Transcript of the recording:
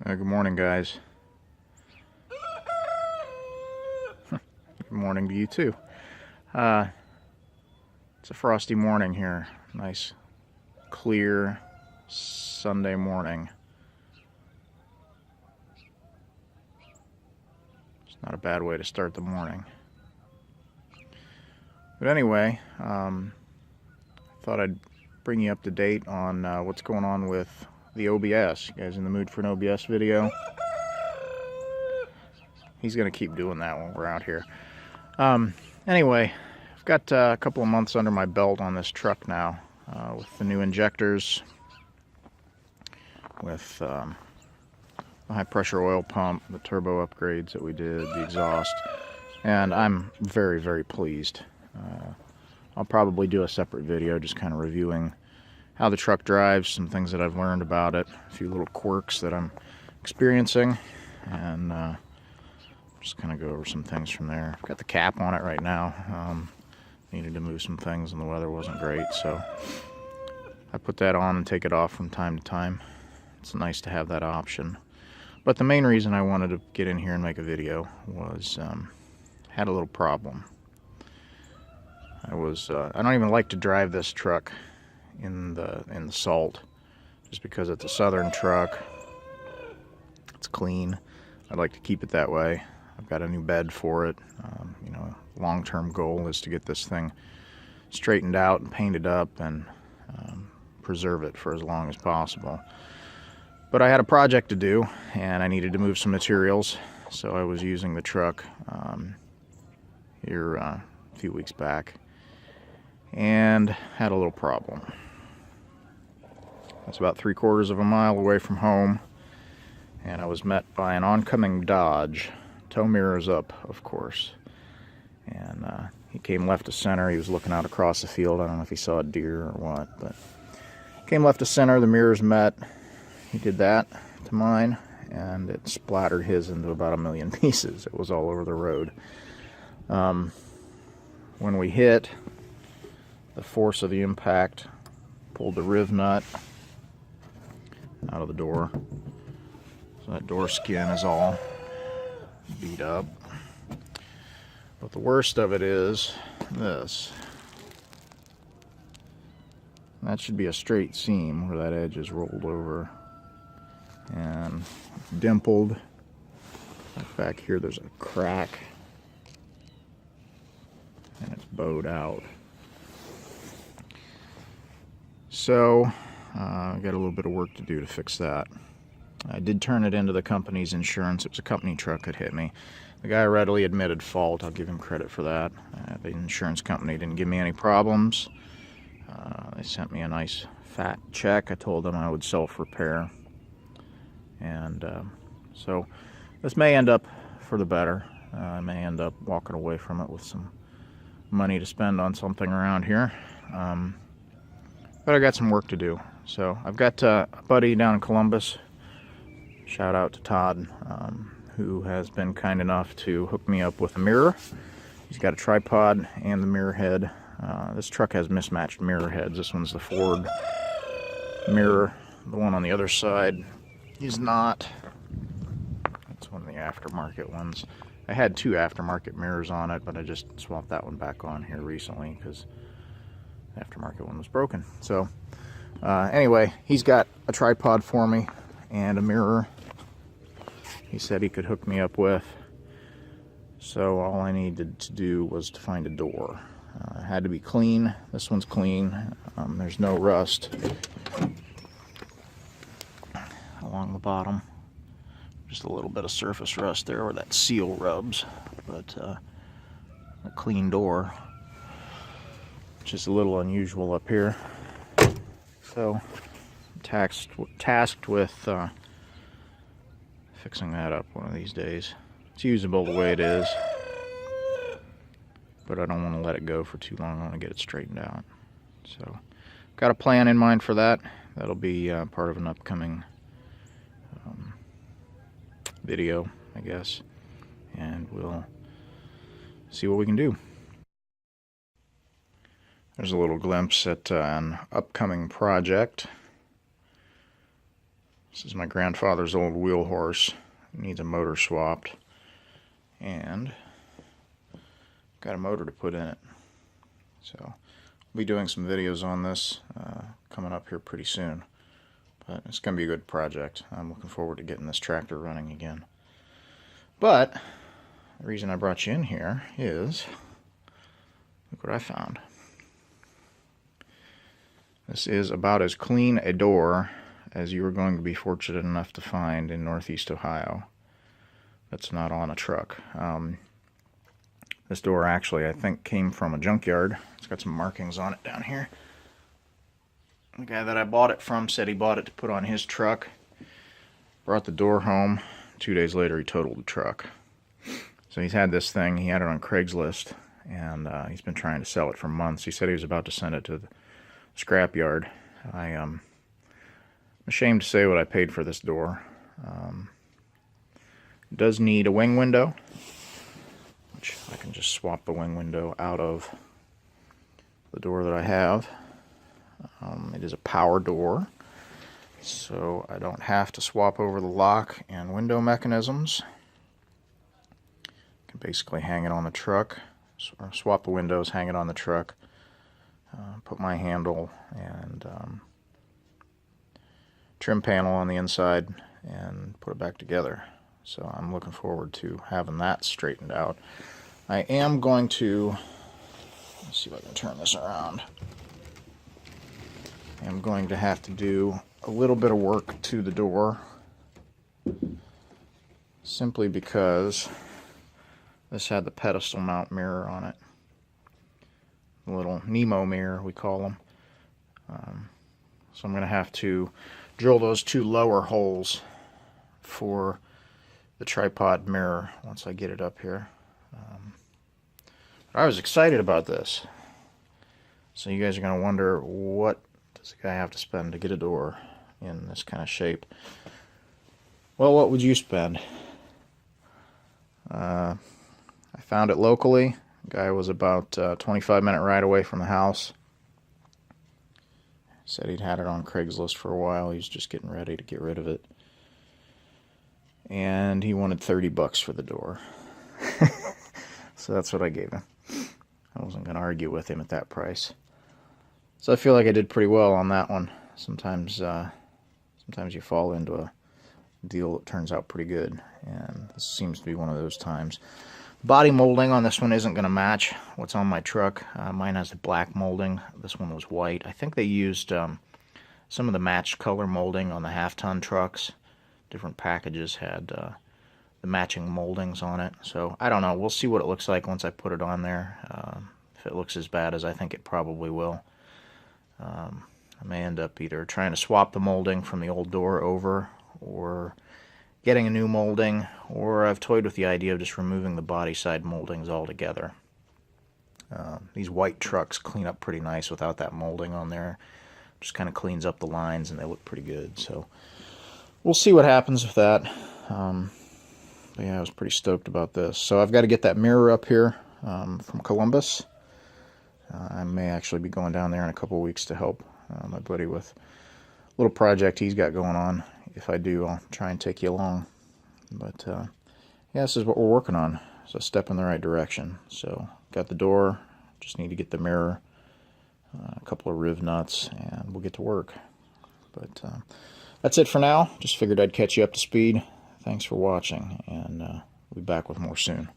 Good morning, guys. Good morning to you too. It's a frosty morning here. Nice, clear Sunday morning. It's not a bad way to start the morning. But anyway, thought I'd bring you up to date on what's going on with the OBS. You guys in the mood for an OBS video? He's going to keep doing that when we're out here. Anyway, I've got a couple of months under my belt on this truck now, with the new injectors, with the high pressure oil pump, the turbo upgrades that we did, the exhaust, and I'm very, very pleased. I'll probably do a separate video just kind of reviewing how the truck drives, some things that I've learned about it, a few little quirks that I'm experiencing, and just kind of go over some things from there. I've got the cap on it right now. Needed to move some things and the weather wasn't great, so I put that on and take it off from time to time. It's nice to have that option. But the main reason I wanted to get in here and make a video was had a little problem. I don't even like to drive this truck in the salt, just because it's a southern truck. It's clean. I'd like to keep it that way. I've got a new bed for it. You know, long-term goal is to get this thing straightened out and painted up and preserve it for as long as possible. But I had a project to do and I needed to move some materials, so I was using the truck here a few weeks back and had a little problem. It's about 3/4 of a mile away from home, and I was met by an oncoming Dodge, tow mirrors up, of course. And he came left to center. He was looking out across the field. I don't know if he saw a deer or what, but came left to center. The mirrors met. He did that to mine, and it splattered his into about 1,000,000 pieces. It was all over the road. When we hit, the force of the impact pulled the riv nut out of the door, so that door skin is all beat up. But the worst of it is this. That should be a straight seam where that edge is rolled over and dimpled. Back here there's a crack and it's bowed out. So I got a little bit of work to do to fix that. I did turn it into the company's insurance. It was a company truck that hit me. The guy readily admitted fault. I'll give him credit for that. The insurance company didn't give me any problems. They sent me a nice fat check. I told them I would self-repair. And so this may end up for the better. I may end up walking away from it with some money to spend on something around here. But I got some work to do. So I've got a buddy down in Columbus, shout out to Todd, who has been kind enough to hook me up with a mirror. He's got a tripod and the mirror head. This truck has mismatched mirror heads. This one's the Ford mirror. The one on the other side is not. That's one of the aftermarket ones. I had 2 aftermarket mirrors on it, but I just swapped that one back on here recently because the aftermarket one was broken. So anyway, he's got a tripod for me and a mirror he said he could hook me up with. So all I needed to do was to find a door. It had to be clean. This one's clean. There's no rust along the bottom. Just a little bit of surface rust there where that seal rubs, but a clean door, which is a little unusual up here. So tasked with fixing that up one of these days. It's usable the way it is, but I don't want to let it go for too long. I want to get it straightened out. So got a plan in mind for that. That'll be part of an upcoming video, I guess, and we'll see what we can do. There's a little glimpse at an upcoming project. This is my grandfather's old wheel horse. It needs a motor swapped. And got a motor to put in it. So I'll be doing some videos on this coming up here pretty soon. But it's going to be a good project. I'm looking forward to getting this tractor running again. But the reason I brought you in here is, look what I found. This is about as clean a door as you are going to be fortunate enough to find in Northeast Ohio. That's not on a truck. This door actually, I think, came from a junkyard. It's got some markings on it down here. The guy that I bought it from said he bought it to put on his truck. Brought the door home. 2 days later, he totaled the truck. So he's had this thing. He had it on Craigslist, and he's been trying to sell it for months. He said he was about to send it to the scrapyard. I am ashamed to say what I paid for this door. It does need a wing window, which I can just swap the wing window out of the door that I have. It is a power door, so I don't have to swap over the lock and window mechanisms. I can basically hang it on the truck, or swap the windows, hang it on the truck, put my handle and trim panel on the inside, and put it back together. So I'm looking forward to having that straightened out. I am going to, let's see if I can turn this around. I'm going to have to do a little bit of work to the door, simply because this had the pedestal mount mirror on it. The little Nemo mirror, we call them. So I'm going to have to drill those 2 lower holes for the tripod mirror once I get it up here. I was excited about this. So you guys are going to wonder, what does a guy have to spend to get a door in this kind of shape? Well, what would you spend? I found it locally. The guy was about a 25-minute ride away from the house. Said he'd had it on Craigslist for a while. He was just getting ready to get rid of it. And he wanted $30 for the door. So that's what I gave him. I wasn't going to argue with him at that price. So I feel like I did pretty well on that one. Sometimes you fall into a deal that turns out pretty good, and this seems to be one of those times. Body molding on this one isn't going to match what's on my truck. Mine has a black molding. This one was white. I think they used some of the matched color molding on the half-ton trucks. Different packages had the matching moldings on it. So I don't know. We'll see what it looks like once I put it on there. If it looks as bad as I think it probably will. I may end up either trying to swap the molding from the old door over, or getting a new molding, or I've toyed with the idea of just removing the body side moldings altogether. These white trucks clean up pretty nice without that molding on there. Just kind of cleans up the lines and they look pretty good. So we'll see what happens with that. But yeah, I was pretty stoked about this. So I've got to get that mirror up here from Columbus. I may actually be going down there in a couple weeks to help my buddy with a little project he's got going on. If I do, I'll try and take you along. But yeah, this is what we're working on. It's a step in the right direction. So got the door, just need to get the mirror, a couple of riv nuts, and we'll get to work. But that's it for now. Just figured I'd catch you up to speed. Thanks for watching, and we'll be back with more soon.